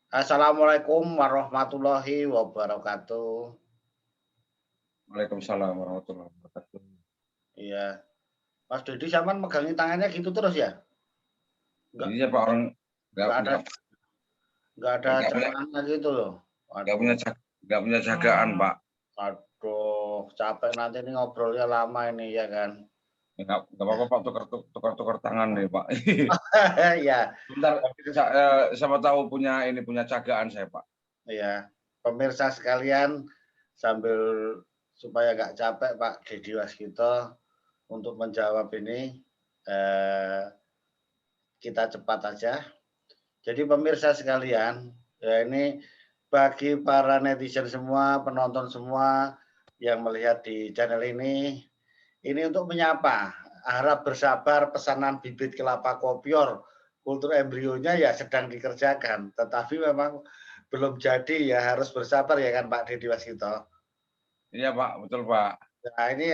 Assalamualaikum warahmatullahi wabarakatuh. Waalaikumsalam warahmatullahi wabarakatuh. Iya, Mas Dodi zaman megangin tangannya gitu terus ya? Nggak Iya Pak, orang nggak nggak ada nggak nggak ada nggak punya caranya gitu loh. nggak Waduh, punya nggak punya jagaan Pak. aduh, capek nanti ini ngobrolnya lama ini ya kan. Nggak apa-apa Pak, tukar tangan nih Pak. Ya, Sebentar, siapa tahu punya jagaan saya Pak. ya. Pemirsa sekalian, sambil supaya nggak capek Pak Deddy Waskito untuk menjawab ini, eh, kita cepat aja. Jadi pemirsa sekalian, ya ini bagi para netizen semua, penonton semua yang melihat di channel ini untuk menyapa, harap bersabar pesanan bibit kelapa kopior, kultur embrionya ya sedang dikerjakan, tetapi memang belum jadi ya harus bersabar ya kan Pak Deddy Waskito. Iya Pak, betul Pak. Nah ini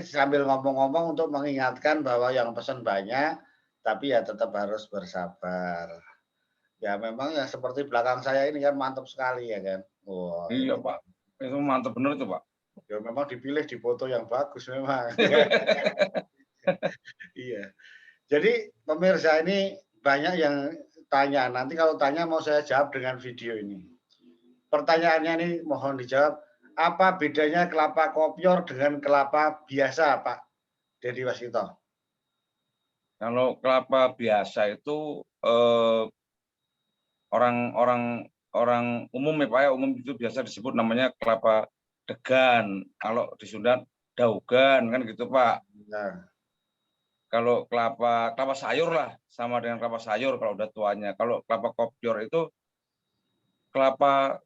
sambil ngomong-ngomong untuk mengingatkan bahwa yang pesan banyak, tapi ya tetap harus bersabar. Ya memang ya seperti belakang saya ini kan mantap sekali ya kan. Wah Iya ini Pak, itu mantap bener itu Pak. ya memang dipilih di foto yang bagus memang. Iya. Jadi pemirsa ini banyak yang tanya, nanti kalau tanya mau saya jawab dengan video ini. Pertanyaannya ini mohon dijawab, apa bedanya kelapa kopior dengan kelapa biasa Pak Deddy Waskito? Kalau kelapa biasa itu orang umum ya Pak ya, umum itu biasa disebut namanya kelapa degan. Kalau di Sunda daugan kan gitu Pak. Nah, Kalau kelapa sayur lah, sama dengan kelapa sayur kalau udah tuanya. Kalau kelapa kopior itu kelapa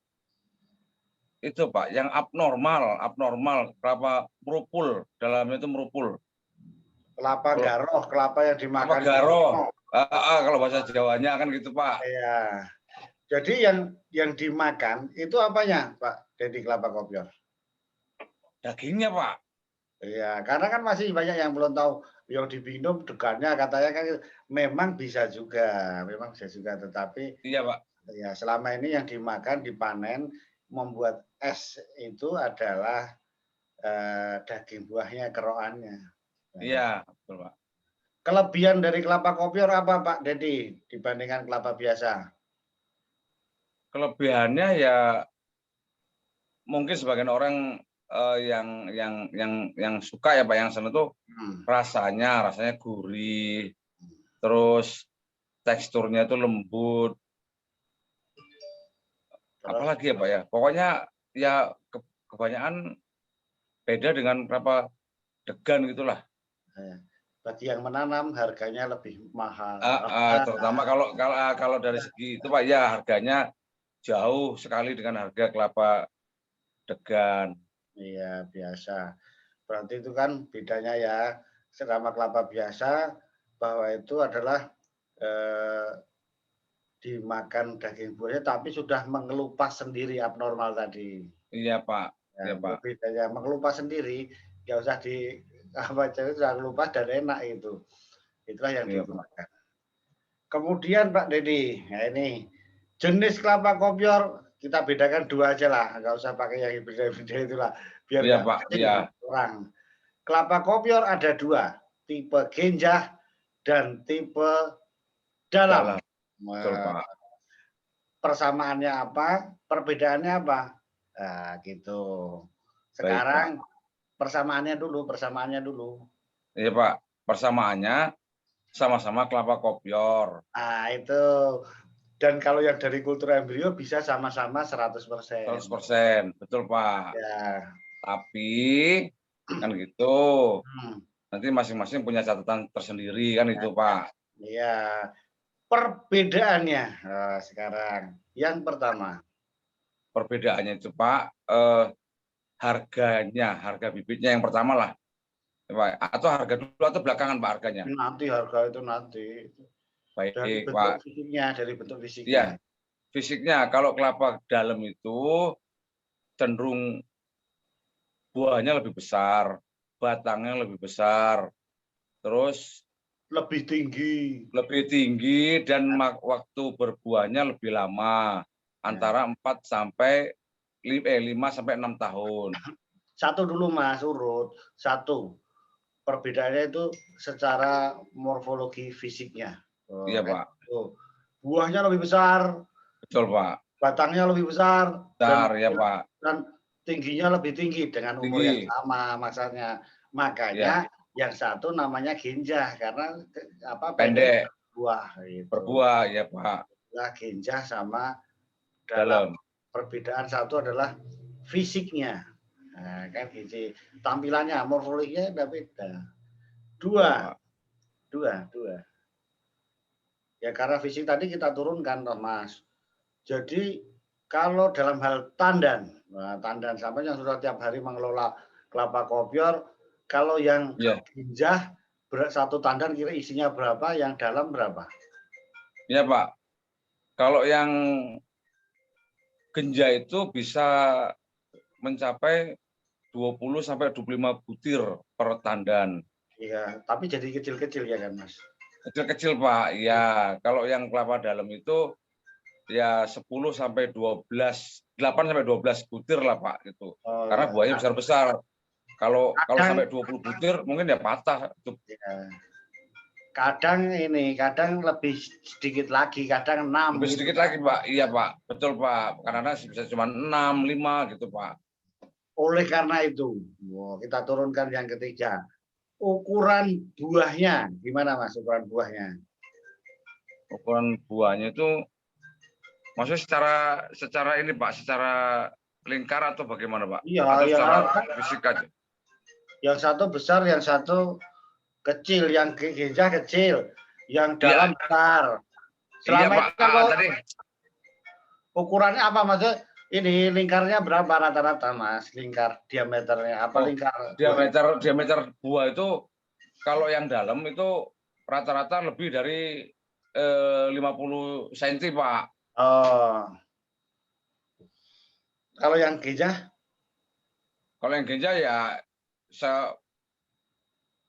itu Pak, yang abnormal, kelapa merupul, dalamnya itu merupul. kelapa Kalau garoh, kelapa yang kelapa dimakan garo, garoh. kalau bahasa Jawanya kan gitu Pak. Ya. Jadi yang dimakan itu apanya Pak Deddy kelapa kopior? Dagingnya Pak. Iya, karena kan masih banyak yang belum tahu yang diminum degannya katanya kan memang bisa juga, tetapi Iya Pak. ya selama ini yang dimakan, dipanen, membuat es itu adalah daging buahnya, keroannya. Nah, Iya, betul Pak. kelebihan dari kelapa kopior apa Pak Dedi dibandingkan kelapa biasa? Kelebihannya ya mungkin sebagian orang yang suka ya Pak, yang senang tuh Hmm. rasanya gurih, terus teksturnya itu lembut. Terus Apalagi ya Pak ya, pokoknya ya kebanyakan beda dengan kelapa degan gitulah. bagi yang menanam harganya lebih mahal. Terutama kalau kalau dari segi itu Pak ya, harganya jauh sekali dengan harga kelapa degan. Iya, biasa. Berarti itu kan bedanya ya, sama kelapa biasa bahwa itu adalah eh, dimakan daging buahnya tapi sudah mengelupas sendiri abnormal tadi. Iya Pak, Ya, iya itu Pak. bedanya mengelupas sendiri, nggak usah di apa itu sudah ngelupas dan enak itu. Itulah yang Iya Pak. dimakan. Kemudian Pak Dedi, nah ini jenis kelapa kopior kita bedakan dua aja lah, nggak usah pakai yang beda-beda itulah, biar Iya nggak Pak, pusing iya. orang. Kelapa kopior ada dua, tipe genjah dan tipe dalam. Dalam, betul Pak. Persamaannya apa? Perbedaannya apa? Nah, gitu. Baik Pak. Sekarang persamaannya dulu. Iya Pak, persamaannya sama-sama kelapa kopior. Nah, itu. Dan kalau yang dari kultur embrio bisa sama-sama 100%. 100%, betul Pak. Ya. Tapi kan gitu. Hmm. Nanti masing-masing punya catatan tersendiri kan itu Pak. Ya. Perbedaannya sekarang. Yang pertama. Perbedaannya itu Pak, harga bibitnya yang pertama lah, Pak. Atau harga dulu atau belakangan Pak harganya? Nanti harga itu nanti. Dari Baik bentuk Pak. fisiknya, dari bentuk fisiknya. Iya, fisiknya kalau kelapa dalam itu cenderung buahnya lebih besar, batangnya lebih besar, terus lebih tinggi. Lebih tinggi dan waktu berbuahnya lebih lama, antara 4 sampai 5 sampai 6 tahun. Satu dulu Mas, urut. Satu, perbedaannya itu secara morfologi fisiknya. Iya, Pak. Buahnya lebih besar. Betul, Pak. Batangnya lebih besar. Besar, ya, Pak. Dan tingginya lebih tinggi dengan umur yang sama maksudnya. Makanya yang satu namanya genjah karena pendek buah gitu. Berbuah, ya, Pak. Genjah sama dalam perbedaan satu adalah fisiknya. Nah, kan gitu. Tampilannya, morfologinya udah beda. Dua. Ya karena fisik tadi kita turunkan, toh Mas. Jadi kalau dalam hal tandan, tandan sampai yang sudah tiap hari mengelola kelapa kopior, kalau yang genjah satu tandan kira isinya berapa, yang dalam berapa? Iya, Pak. Kalau yang genjah itu bisa mencapai 20 sampai 25 butir per tandan. Iya, tapi jadi kecil-kecil ya kan, Mas? Kecil-kecil, Pak. Ya, kalau yang kelapa dalam itu ya 10 sampai 12, 8 sampai 12 butir lah, Pak, gitu. Karena buahnya besar-besar. Kalau sampai 20 butir mungkin ya patah. Ya. Kadang lebih sedikit lagi, kadang 6. Lebih sedikit lagi, Pak. Iya, Pak. Betul, Pak. Karena bisa cuma 6, 5 gitu, Pak. Oleh karena itu, kita turunkan yang ketiga. Ukuran buahnya, gimana Mas ukuran buahnya? Ukuran buahnya itu maksudnya secara ini, Pak, secara lingkar atau bagaimana, Pak? Iya, atau secara fisik aja? Yang satu besar, yang satu kecil, yang genjah kecil, yang dalam besar. Selama iya, Pak. Tadi ukurannya apa maksudnya? Ini lingkarnya berapa rata-rata, Mas? Lingkar diameternya apa lingkar? Diameter buah itu kalau yang dalam itu rata-rata lebih dari 50 cm, Pak. Oh. Kalau yang genjah? Kalau yang genjah ya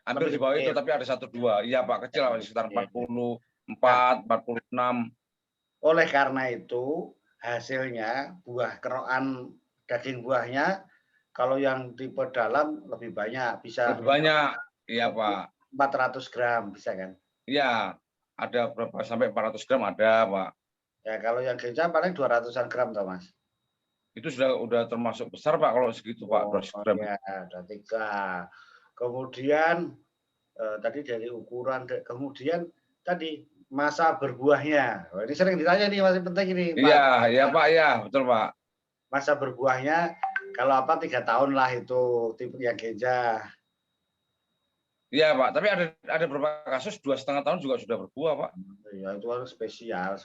hampir di bawah itu, tapi ada 1-2. Iya, Pak, kecil sekitar 44, 46. Oleh karena itu, hasilnya buah kerokan daging buahnya kalau yang tipe dalam lebih banyak, bisa lebih banyak. Iya, Pak. 400 gram bisa kan? Iya, ada berapa sampai 400 gram ada, Pak. Ya kalau yang genjah paling 200-an gram toh, Mas. Itu udah termasuk besar, Pak, kalau segitu, Pak, 200 gram. Ya, ada 3. Kemudian tadi dari ukuran, kemudian tadi masa berbuahnya. Ini sering ditanya nih, masih penting ini. Iya, Pak, ya, betul, Pak. Masa berbuahnya kalau 3 tahun lah itu tipe yang genjah. Iya, Pak, tapi ada beberapa kasus 2,5 tahun juga sudah berbuah, Pak. Iya, itu harus spesial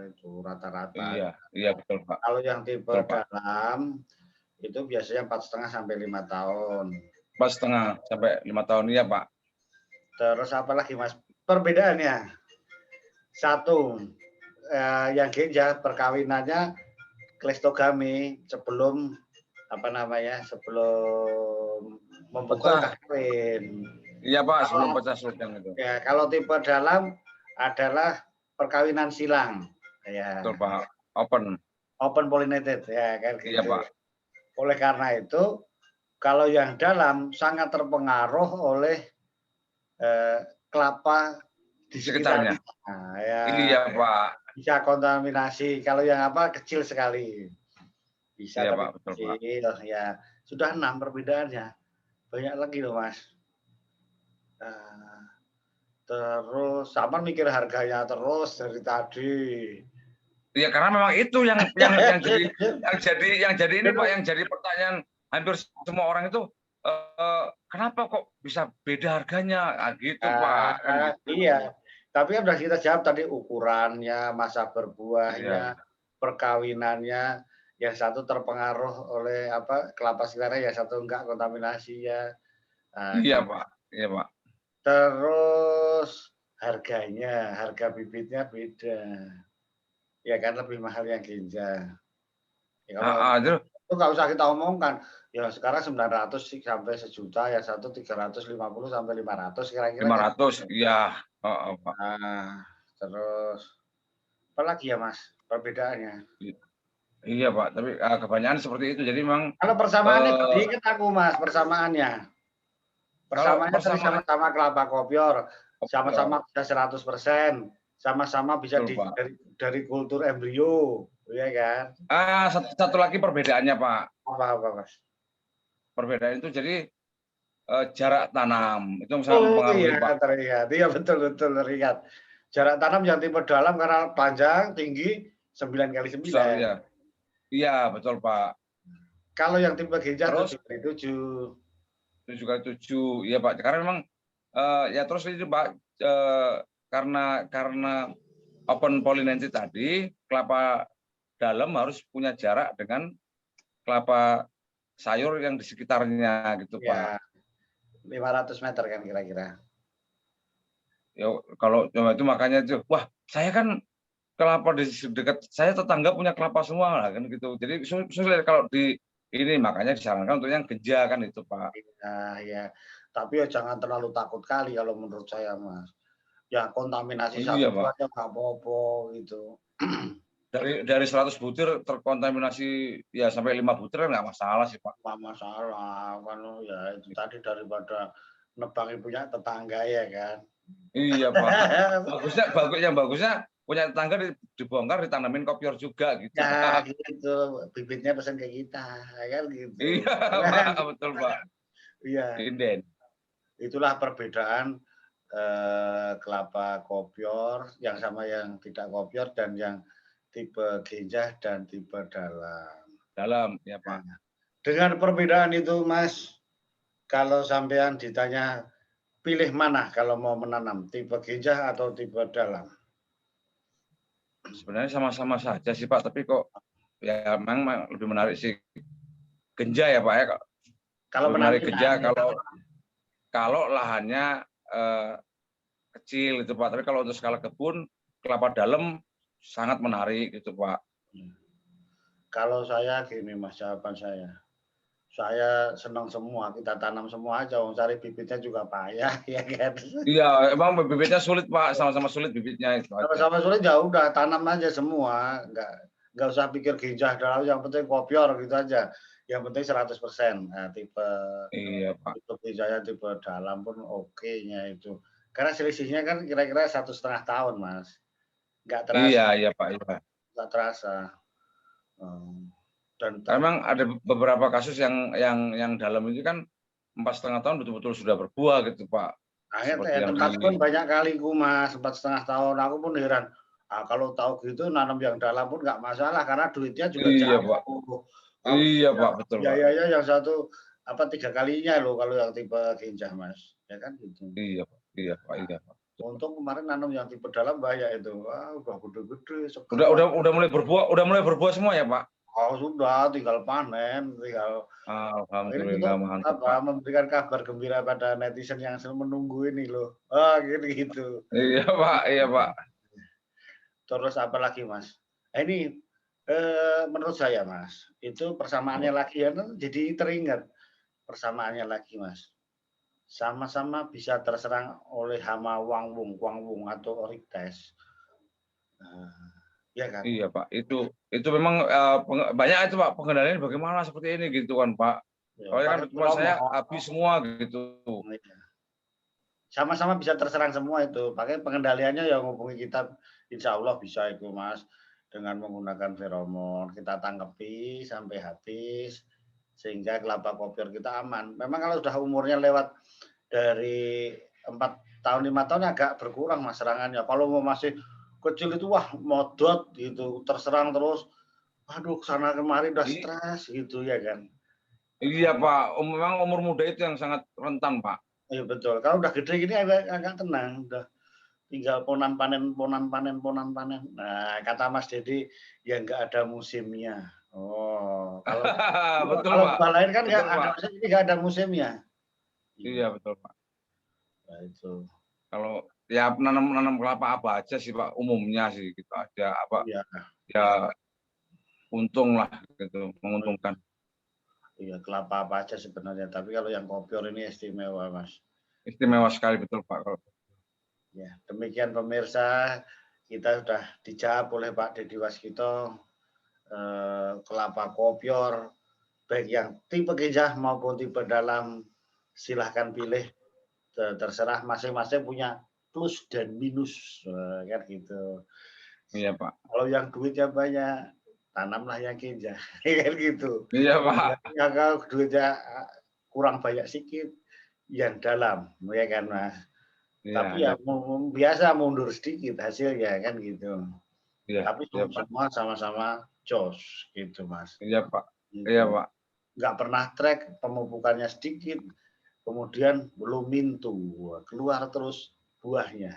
itu rata-rata. Iya, betul, Pak. Kalau yang tipe dalam itu biasanya 4,5 sampai 5 tahun. 4,5 sampai 5 tahun, iya, Pak. Terus apa lagi, Mas? Perbedaannya. Satu, yang genjah perkawinannya klistogami sebelum sebelum membuka kawin. Iya, Pak, sebelum pecah seludang itu. Ya, kalau tipe dalam adalah perkawinan silang. Ya. Betul, Pak. Open pollinated ya kan gitu. Iya, Pak. Oleh karena itu, kalau yang dalam sangat terpengaruh oleh kelapa di sekitarnya. Nah, ya, iya, Pak. Bisa kontaminasi. Kalau yang kecil sekali. Bisa, iya, tapi Pak, betul, kecil. Pak. Ya, sudah 6 perbedaannya. Banyak lagi loh, Mas. Terus sama mikir harganya terus dari tadi. Iya, karena memang itu yang jadi ini, Pak, yang jadi pertanyaan hampir semua orang itu, kenapa kok bisa beda harganya? Gitu, Pak. Iya. Tapi kan sudah kita jawab tadi ukurannya, masa berbuahnya, perkawinannya, yang satu terpengaruh oleh kelapa sekitarnya, yang satu enggak kontaminasi ya. Iya, Pak. Iya, Pak. Terus harga bibitnya beda. Ya kan lebih mahal yang genjah. Ya, itu nggak usah kita omongkan. Ya sekarang 900 sampai 1 juta, ya satu 350 sampai 500 kira-kira. 500, iya. Oh, Pak. Nah, terus apa lagi ya Mas perbedaannya? Iya Pak, tapi kebanyakan seperti itu. Jadi memang Kalau persamaannya eh, sedikit aku Mas persamaannya. kalau Persamaannya tadi persamaan sama-sama kelapa kopior, ya, sama-sama bisa 100%, sama-sama bisa betul Pak. dari kultur embrio, ya kan? Satu lagi perbedaannya Pak. Apa-apa Mas? Perbedaan itu jadi jarak tanam itu sangat Oh mempengaruhi iya Pak. teringat, iya betul-betul teringat. Jarak tanam yang tipe dalam karena panjang, tinggi 9 kali Besar 9. ya. Iya betul Pak. Kalau yang tipe genjah Terus 7 kali 7. 7x7 ya Pak. Karena memang ya terus ini Pak karena open pollination tadi kelapa dalam harus punya jarak dengan kelapa sayur yang di sekitarnya gitu Pak. Ya, 500 meter kan kira-kira. Ya kalau itu makanya itu wah saya kan kelapa di dekat saya tetangga punya kelapa semua lah kan gitu. Jadi sulit kalau di ini makanya disarankan untuk yang genja kan itu Pak. Nah, ya. Tapi ya jangan terlalu takut kali kalau menurut saya, Mas. Ya kontaminasi Iya satu Pak. dua aja nggak apa-apa gitu. Dari 100 butir terkontaminasi ya sampai 5 butir nggak masalah sih Pak. Nggak masalah kan ya itu tadi daripada nebangin punya tetangga ya kan. Iya Pak. Bagusnya punya tetangga dibongkar ditanamin kopior juga gitu Ya Pak. gitu, bibitnya pesan ke kita, ya kan gitu. Iya Pak, betul Pak. Iya, Inden. itulah perbedaan kelapa kopior yang sama yang tidak kopior dan yang tipe genjah dan tipe dalam. Dalam ya Pak. Nah, dengan perbedaan itu, Mas, kalau sampean ditanya pilih mana kalau mau menanam, tipe genjah atau tipe dalam? Sebenarnya sama-sama saja sih Pak, tapi kok ya memang lebih menarik sih genja ya Pak ya. Kalau Lebih menarik genja penampilan, ya. kalau lahannya kecil itu Pak. Tapi kalau untuk skala kebun kelapa dalam sangat menarik gitu Pak. Kalau saya gini Mas, jawaban saya. Saya senang semua, kita tanam semua aja, cari bibitnya juga payah, ya kan. Iya, emang bibitnya sulit Pak, sama-sama sulit bibitnya itu aja. Sama-sama sulit ya udah tanam aja semua, nggak usah pikir ginjah dalam, yang penting kopior gitu aja. Yang penting 100%. Nah, tipe Iya Pak. tipe ginjanya tipe dalam pun oke-nya itu. Karena selisihnya kan kira-kira 1,5 tahun, Mas. Nggak terasa, Iya Pak. Iya. nggak terasa. Dan Memang ada beberapa kasus yang dalam itu kan 4,5 tahun betul-betul sudah berbuah gitu Pak. Seperti akhirnya yang tempatku di pun banyak kali ku Mas, 4,5 tahun. Aku pun heran. Kalau tahu gitu nanam yang dalam pun nggak masalah karena duitnya juga iya Pak. jauh. Iya Pak, betul Pak. Biayanya yang satu apa 3 kalinya loh kalau yang tipe genjah Mas, ya kan gitu. Iya Pak. Iya Pak. Nah, Iya Pak. untung kemarin nanam yang tipe dalam banyak itu. Wah, udah gede-gede, seger. Udah mulai berbuah semua ya Pak? Oh sudah, tinggal panen, tinggal ini Alhamdulillah untuk mantap apa Pak. memberikan kabar gembira pada netizen yang menunggu ini loh. Gitu. Iya Pak, iya Pak. Terus apa lagi Mas? Ini menurut saya Mas, itu persamaannya lagi ya kan jadi teringat persamaannya lagi Mas. Sama-sama bisa terserang oleh hama wangwung atau oriktes. Ya kan? Iya Pak. Itu memang banyak itu Pak pengendalian bagaimana seperti ini gitu kan Pak. Ya, Soalnya kan pakai tempat saya promo. habis semua gitu. Iya. Sama-sama bisa terserang semua itu. Pakai pengendaliannya yang hubungi kita, insya Allah bisa itu Mas. Dengan menggunakan feromon, kita tangkapi sampai habis, sehingga kelapa kopior kita aman. Memang kalau sudah umurnya lewat dari 4 tahun, 5 tahun agak berkurang Mas serangannya. Kalau mau masih kecil itu wah modot gitu, terserang terus, aduh sana kemari udah stres gitu ya kan. Iya Pak, memang umur muda itu yang sangat rentan Pak. Iya betul. Kalau udah gede gini agak tenang, udah tinggal ponan panen, ponan panen, ponan panen. Nah, kata Mas Dedi, ya nggak ada musimnya. Oh, kalau Betul kalau Pak, buah lain kan nggak betul ada Pak. musim, ini nggak ada musimnya. Iya betul Pak. Nah, itu. Kalau ya nanam kelapa apa aja sih Pak, umumnya sih gitu aja apa Iya, ya untung lah gitu, menguntungkan. iya kelapa apa aja sebenarnya. Tapi kalau yang kopior ini istimewa, Mas. Istimewa sekali betul Pak. Ya, demikian pemirsa, kita sudah dijawab oleh Pak Deddy Waskito, kelapa kopior, baik yang tipe gejah maupun tipe dalam, silahkan pilih, terserah masing-masing punya plus dan minus, kan gitu. Iya, Pak. Kalau yang duitnya banyak, tanamlah yang gejah, kan gitu. Iya, Pak. Ya, kalau duitnya kurang banyak sedikit, yang dalam, ya kan Mas. Iya, Tapi iya, ya biasa mundur sedikit hasilnya kan gitu. iya, Tapi iya, Pak. semua sama-sama jos gitu Mas. Iya, Pak. Iya, Gitu. Pak. Nggak pernah track, pemupukannya sedikit, kemudian belum mintu, keluar terus buahnya.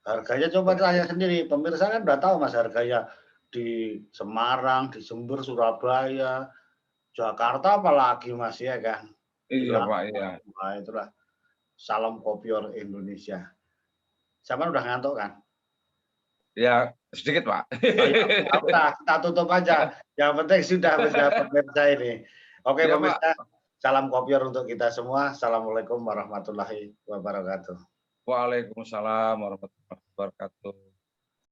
Harganya coba tanya sendiri, pemirsa kan udah tahu Mas harganya di Semarang, di Jember, Surabaya, Jakarta apalagi Mas ya kan. Di Iya, Pak. Iya. Lampung, nah, itulah salam kopior Indonesia. Zaman udah ngantuk kan? Ya, sedikit, Pak. Oh ya udah, kita tutup aja. Yang penting sudah pemirsa ini. Oke Iya, Pak. pemirsa, salam kopior untuk kita semua. Assalamualaikum warahmatullahi wabarakatuh. Waalaikumsalam warahmatullahi wabarakatuh.